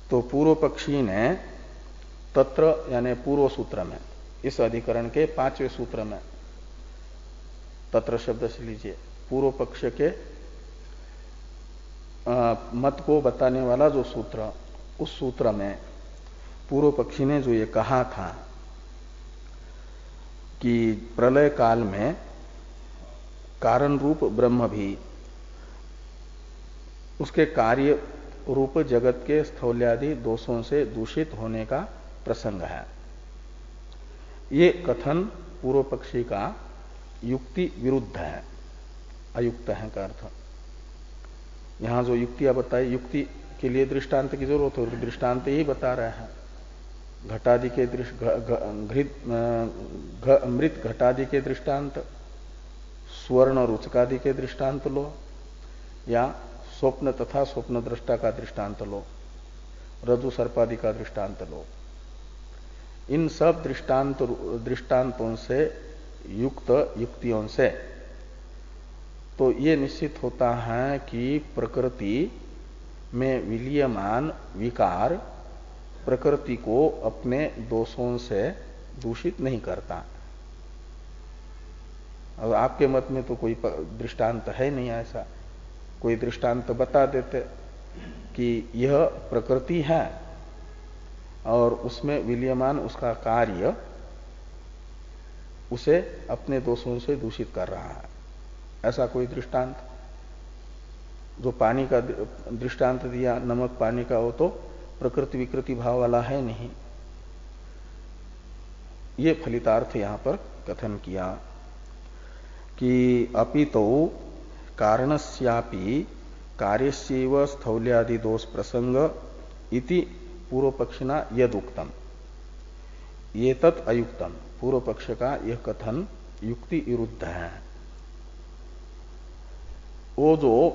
तो पूर्व पक्षी ने तत्र यानी पूर्व सूत्र में, इस अधिकरण के 5वें सूत्र में, तत्र शब्द से लीजिए, पूर्व पक्ष के मत को बताने वाला जो सूत्र, उस सूत्र में पूर्व पक्षी ने जो ये कहा था कि प्रलय काल में कारण रूप ब्रह्म भी उसके कार्य रूप जगत के स्थौल्यादि दोषों से दूषित होने का प्रसंग है, ये कथन पूर्व पक्षी का युक्ति विरुद्ध है। अयुक्त है का अर्थ। यहां जो युक्तियां बताई, युक्ति के लिए दृष्टांत की जरूरत हो, दृष्टांत यही बता रहे हैं। घटादि के मृत घटादि के दृष्टांत, स्वर्ण रुचकादि के दृष्टांत लो, या स्वप्न तथा स्वप्न दृष्टा का दृष्टांत लो, रज्जु सर्पादि का दृष्टांत लो। इन सब दृष्टांतों से युक्त युक्तियों से तो ये निश्चित होता है कि प्रकृति में विलीयमान विकार प्रकृति को अपने दोषों से दूषित नहीं करता। अब आपके मत में तो कोई दृष्टांत है नहीं ऐसा। कोई दृष्टांत बता देते कि यह प्रकृति है और उसमें विलीयमान उसका कार्य उसे अपने दोषों से दूषित कर रहा है, ऐसा कोई दृष्टांत। जो पानी का दृष्टांत दिया, नमक पानी का, वो तो प्रकृति विकृति भाव वाला है नहीं। ये फलितार्थ यहां पर कथन किया कि अपितो कारणस्यापि कार्यस्यैव स्थौल्यादि दोष प्रसंग इति पूर्व पक्षिना यदुक्तम, ये तत् अयुक्तम। पूर्व पक्ष का यह कथन युक्ति विरुद्ध है। वो जो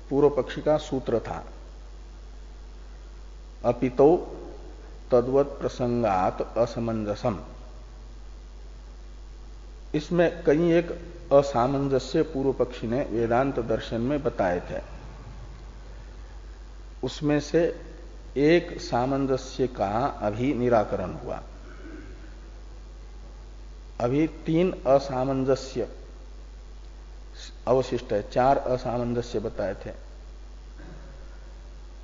पूर्व पक्षी का सूत्र था, अपितो तद्वत प्रसंगात असमंजसम, इसमें कई एक असामंजस्य पूर्व पक्षी ने वेदांत दर्शन में बताए थे। उसमें से एक सामंजस्य का अभी निराकरण हुआ। अभी 3 असामंजस्य अवशिष्ट है, 4 असामंजस्य बताए थे।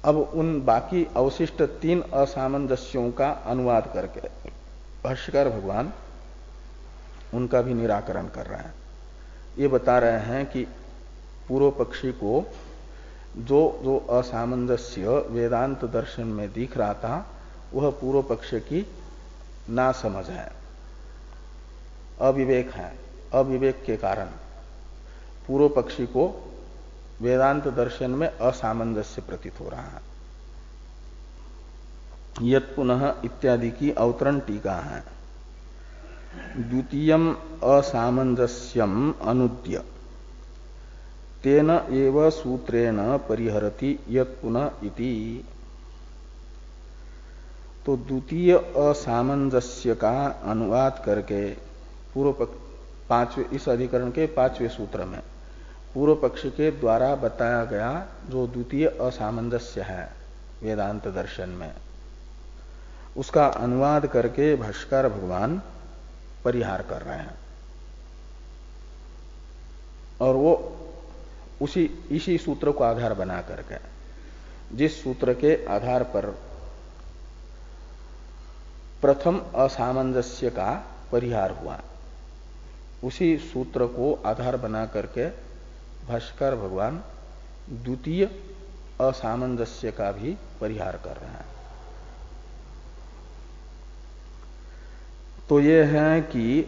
अब उन बाकी अवशिष्ट 3 असामंजस्यों का अनुवाद करके भाष्यकार भगवान उनका भी निराकरण कर रहे हैं। ये बता रहे हैं कि पूर्व पक्षी को जो जो असामंजस्य वेदांत दर्शन में दिख रहा था, वह पूर्व पक्ष की नासमझ है, अविवेक है। अविवेक के कारण पूर्व पक्षी को वेदांत दर्शन में असामंजस्य प्रतीत हो रहा है। यत् पुनः इत्यादि की अवतरण टीका है। द्वितीयम असामंजस्यम अनुद्य तेन एव सूत्रेण परिहरति यत् पुनः इति। तो द्वितीय असामंजस्य का अनुवाद करके इस अधिकरण के 5वें सूत्र में पूर्व पक्ष के द्वारा बताया गया जो द्वितीय असामंजस्य है वेदांत दर्शन में, उसका अनुवाद करके भाष्यकार भगवान परिहार कर रहे हैं। और वो इसी सूत्र को आधार बना करके, जिस सूत्र के आधार पर प्रथम असामंजस्य का परिहार हुआ, उसी सूत्र को आधार बना करके भाष्यकार भगवान द्वितीय असामंजस्य का भी परिहार कर रहे हैं। तो ये है कि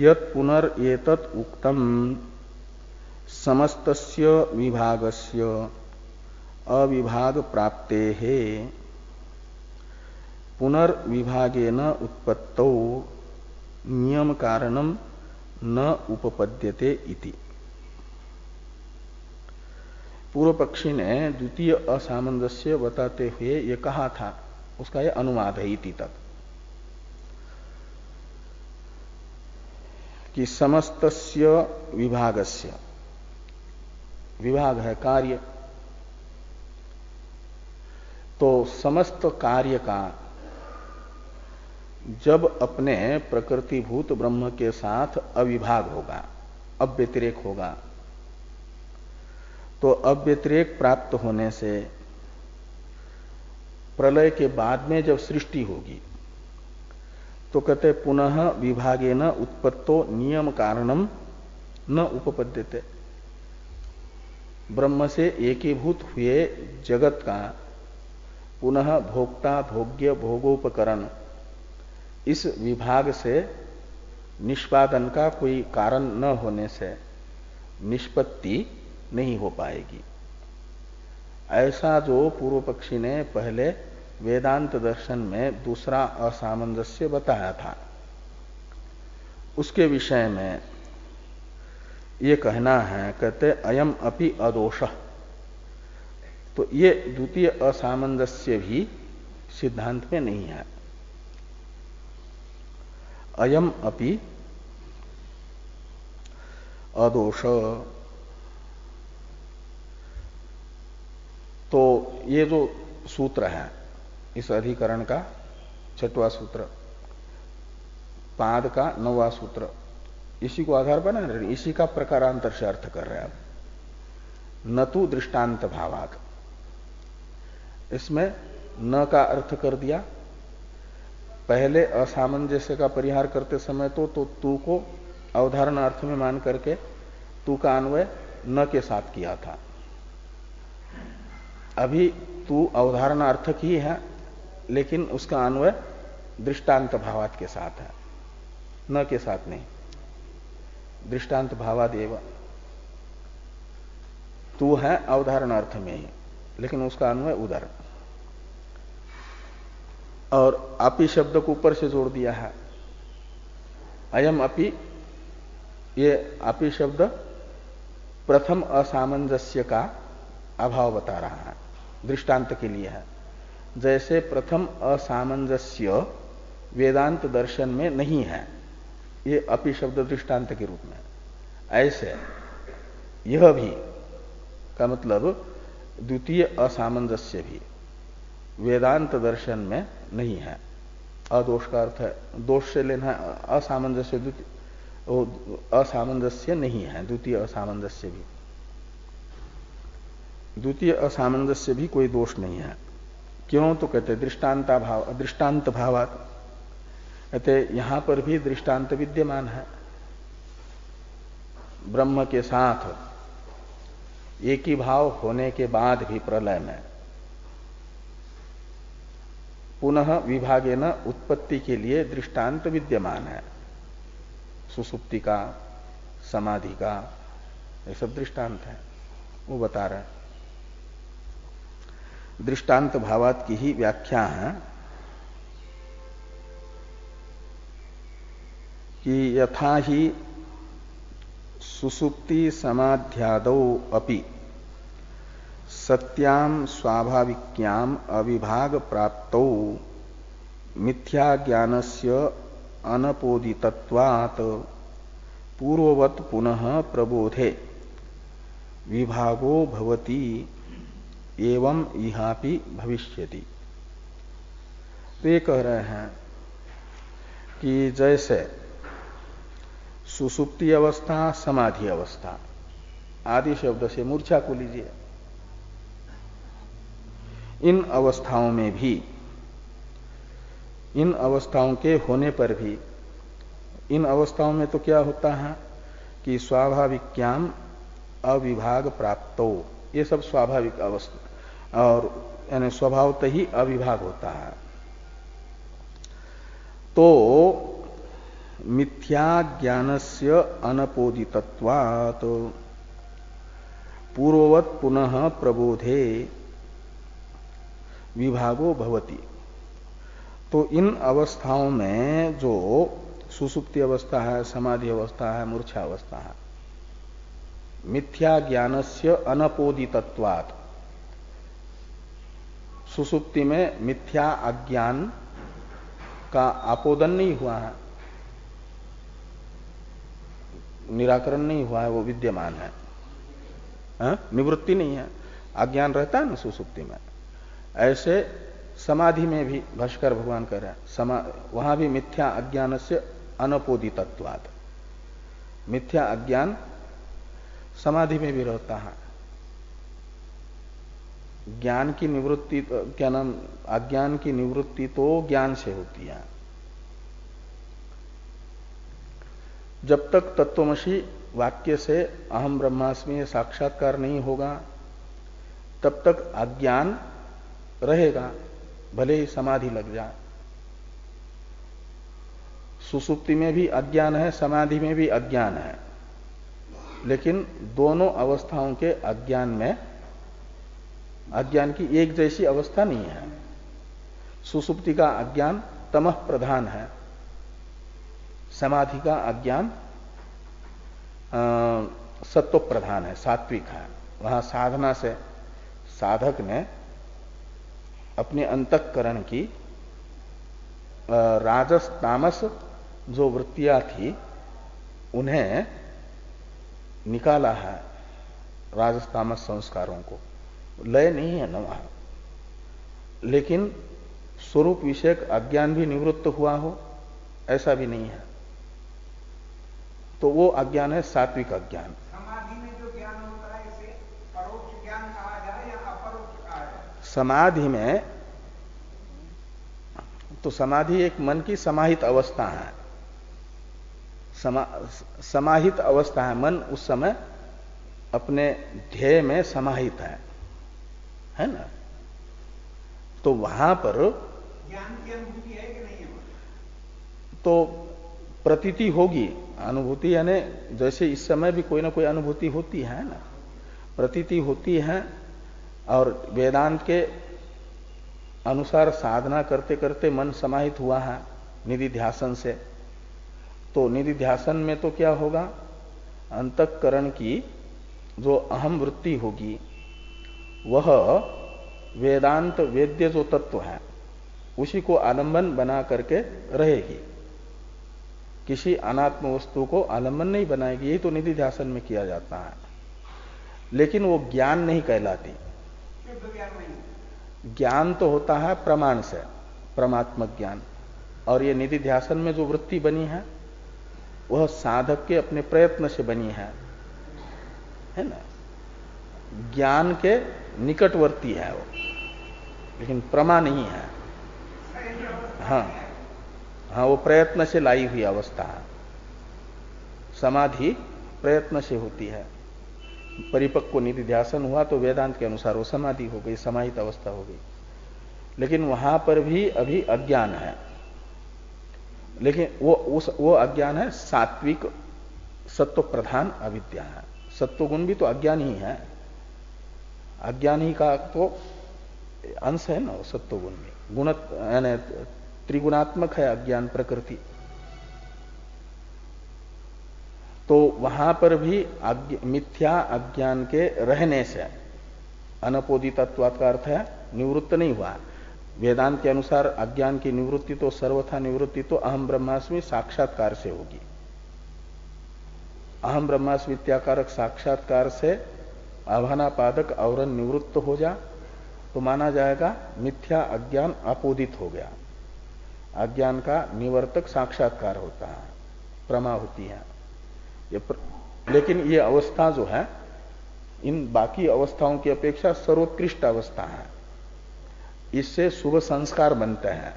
यत् पुनर्एतत् उक्तम समस्तस्य विभागस्य अविभाग प्राप्तेः पुनर्विभागेन उत्पत्तौ नियम कारणम न उपपद्यते इति। पूर्व पक्षी ने द्वितीय असामंजस्य बताते हुए ये कहा था, उसका ये अनुवाद है इति तक कि समस्तस्य विभागस्य, विभाग है कार्य, तो समस्त कार्य का जब अपने प्रकृतिभूत ब्रह्म के साथ अविभाग होगा, अव्यतिरेक होगा, तो अव्यतिरेक प्राप्त होने से प्रलय के बाद में जब सृष्टि होगी तो कहते पुनः विभागेन उत्पत्तो नियम कारणम न उपपद्यते। ब्रह्म से एकीभूत हुए जगत का पुनः भोक्ता भोग्य भोगोपकरण इस विभाग से निष्पादन का कोई कारण न होने से निष्पत्ति नहीं हो पाएगी। ऐसा जो पूर्व पक्षी ने पहले वेदांत दर्शन में दूसरा असामंजस्य बताया था, उसके विषय में ये कहना है, कहते अयम अपि अदोष। तो ये द्वितीय असामंजस्य भी सिद्धांत में नहीं है। अयम अपि अदोष, तो ये जो सूत्र है इस अधिकरण का 6वां सूत्र, पाद का 9वां सूत्र, इसी को आधार बना रहे, इसी का प्रकारांतर से अर्थ कर रहे हैं आप। न तु दृष्टांत भावात, इसमें न का अर्थ कर दिया। पहले असामंजस्य का परिहार करते समय तो तू को अवधारण अर्थ में मान करके तू का अन्वय न के साथ किया था। अभी तू अवधारण अर्थक ही है, लेकिन उसका अन्वय दृष्टांत भावात के साथ है, न के साथ नहीं। दृष्टांत भावादेव, तू है अवधारण अर्थ में ही, लेकिन उसका अन्वय उधर। और अपि शब्द को ऊपर से जोड़ दिया है। अयम अपि, ये अपि शब्द प्रथम असामंजस्य का अभाव बता रहा है, दृष्टांत के लिए है। जैसे प्रथम असामंजस्य वेदांत दर्शन में नहीं है, ये अपि शब्द दृष्टांत के रूप में, ऐसे यह भी का मतलब द्वितीय असामंजस्य भी वेदांत दर्शन में नहीं है। अदोष का अर्थ है, दोष से लेना है असामंजस्य, असामंजस्य नहीं है, द्वितीय असामंजस्य भी, द्वितीय असामंजस्य भी कोई दोष नहीं है। क्यों? तो कहते दृष्टांत भावात, कहते यहां पर भी दृष्टांत विद्यमान है। ब्रह्म के साथ एक ही भाव होने के बाद भी प्रलय में पुनः विभागेन उत्पत्ति के लिए दृष्टांत विद्यमान है। सुसुप्ति का, समाधि का, ये सब दृष्टांत है, वो बता रहे हैं। दृष्टांत भावात की ही व्याख्या है कि यथा ही सुसुप्ति समाध्यादौ अपि सत्याम स्वाभाविक्याम अविभाग प्राप्तौ मिथ्या ज्ञानस्य अनपोदितत्वात् पूर्ववत् पुनः प्रबोधे विभागो भवति एवं इहापि भविष्यति। तो ये कह रहे हैं कि जैसे सुसुप्ति अवस्था, समाधि अवस्था, आदि शब्द से मूर्छा को लीजिए, इन अवस्थाओं में भी, इन अवस्थाओं के होने पर भी, इन अवस्थाओं में तो क्या होता है कि स्वाभाविक्याम अविभाग प्राप्तो, ये सब स्वाभाविक अवस्था और यानी स्वभावतः ही अविभाग होता है। तो मिथ्या ज्ञानस्य अनपोदितत्वात् पूर्ववत् पुनः प्रबोधे विभागो भवति। तो इन अवस्थाओं में जो सुसुप्ति अवस्था है, समाधि अवस्था है, मूर्छा अवस्था है, मिथ्या ज्ञानस्य अनपोदितत्वात्, सुसुप्ति में मिथ्या अज्ञान का आपोदन नहीं हुआ है, निराकरण नहीं हुआ है, वो विद्यमान है, निवृत्ति नहीं है, अज्ञान रहता है ना सुसुप्ति में। ऐसे समाधि में भी भाष्कर भगवान कह रहे हैं, वहां भी मिथ्या अज्ञान से अनपोदितत्वात्, मिथ्या अज्ञान समाधि में भी रहता है। ज्ञान की निवृत्ति, क्या नाम, अज्ञान की निवृत्ति तो ज्ञान से होती है। जब तक तत्वमसि वाक्य से अहम ब्रह्मास्मि साक्षात्कार नहीं होगा, तब तक अज्ञान रहेगा, भले ही समाधि लग जाए। सुसुप्ति में भी अज्ञान है, समाधि में भी अज्ञान है, लेकिन दोनों अवस्थाओं के अज्ञान में अज्ञान की एक जैसी अवस्था नहीं है। सुसुप्ति का अज्ञान तमः प्रधान है, समाधि का अज्ञान सत्व प्रधान है, सात्विक है। वहां साधना से साधक ने अपने अंतःकरण की राजस तामस जो वृत्तियां थी उन्हें निकाला है, राजस तामस संस्कारों को। लय नहीं है न वहां, लेकिन स्वरूप विषयक अज्ञान भी निवृत्त हुआ हो ऐसा भी नहीं है। तो वो अज्ञान है सात्विक अज्ञान। समाधि में जो ज्ञान होता है इसे परोक्ष ज्ञान कहा जाए या अपरोक्ष कहा जाए? समाधि में तो समाधि एक मन की समाहित अवस्था है, समाहित अवस्था है। मन उस समय अपने ध्येय में समाहित है ना। तो वहां पर ज्ञान की अनुभूति है कि नहीं है? तो प्रतीति होगी, अनुभूति यानी जैसे इस समय भी कोई ना कोई अनुभूति होती है ना, प्रतीति होती है। और वेदांत के अनुसार साधना करते करते मन समाहित हुआ है निधिध्यासन से। तो निधिध्यासन में तो क्या होगा, अंतःकरण की जो अहम वृत्ति होगी वह वेदांत वेद्य जो तत्व है उसी को आलंबन बना करके रहेगी, किसी अनात्म वस्तु को आलंबन नहीं बनाएगी। यही तो निधिध्यासन में किया जाता है। लेकिन वो ज्ञान नहीं कहलाती। ज्ञान तो होता है प्रमाण से, परमात्मक ज्ञान। और ये निधिध्यासन में जो वृत्ति बनी है वह साधक के अपने प्रयत्न से बनी है ना। ज्ञान के निकटवर्ती है वो, लेकिन प्रमा नहीं है। हाँ, वो प्रयत्न से लाई हुई अवस्था है। समाधि प्रयत्न से होती है। परिपक्व निधिध्यासन हुआ तो वेदांत के अनुसार वो समाधि हो गई, समाहित अवस्था हो गई। लेकिन वहां पर भी अभी अज्ञान है। लेकिन वो अज्ञान है सात्विक सत्व प्रधान अविद्या है। सत्वगुण भी तो अज्ञान ही है, अज्ञान ही का तो अंश है ना सत्वगुण में। गुण यानी त्रिगुणात्मक है अज्ञान प्रकृति। तो वहां पर भी मिथ्या अज्ञान के रहने से अनपोदितत्वात् का अर्थ है निवृत्त नहीं हुआ। वेदांत के अनुसार अज्ञान की निवृत्ति तो सर्वथा निवृत्ति तो अहम ब्रह्मास्मि साक्षात्कार से होगी। अहम ब्रह्मास्मि इत्याकारक साक्षात्कार से आभानापादक आवरण निवृत्त हो जा तो माना जाएगा मिथ्या अज्ञान अपोदित हो गया। अज्ञान का निवर्तक साक्षात्कार होता है, प्रमा होती है। लेकिन ये अवस्था जो है इन बाकी अवस्थाओं की अपेक्षा सर्वोत्कृष्ट अवस्था है। इससे शुभ संस्कार बनते हैं।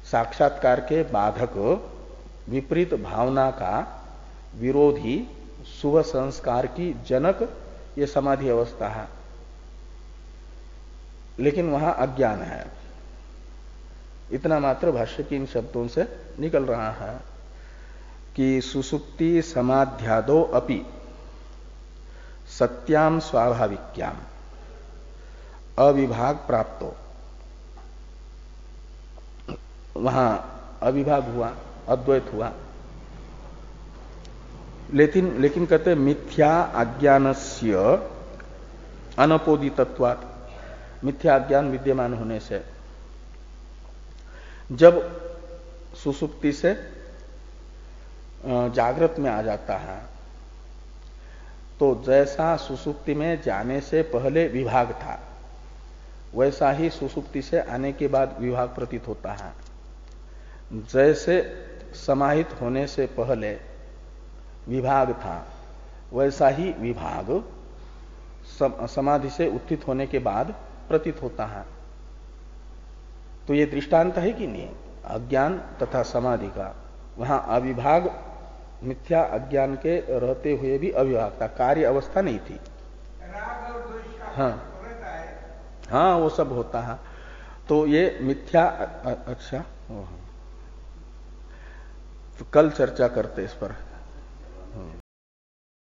साक्षात्कार के बाधक विपरीत भावना का विरोधी शुभ संस्कार की जनक ये समाधि अवस्था है। लेकिन वहां अज्ञान है, इतना मात्र भाष्य के इन शब्दों से निकल रहा है कि सुसुप्ति समाध्यादो अपि सत्याम स्वाभाविक्याम अविभाग प्राप्तो। वहां अविभाग हुआ, अद्वैत हुआ। लेकिन कहते मिथ्या अज्ञानस्य अनपोदितत्वात्, मिथ्या अज्ञान विद्यमान होने से जब सुसुप्ति से जागृत में आ जाता है तो जैसा सुसुप्ति में जाने से पहले विभाग था वैसा ही सुसुप्ति से आने के बाद विभाग प्रतीत होता है। जैसे समाहित होने से पहले विभाग था वैसा ही विभाग समाधि से उत्थित होने के बाद प्रतीत होता है। तो ये दृष्टांत है कि नहीं अज्ञान तथा समाधि का। वहां अविभाग मिथ्या अज्ञान के रहते हुए भी अविभाग था, कार्य अवस्था नहीं थी। राग और द्वेष का हाँ रहता है। हाँ, वो सब होता है। तो ये मिथ्या अच्छा तो कल चर्चा करते इस पर।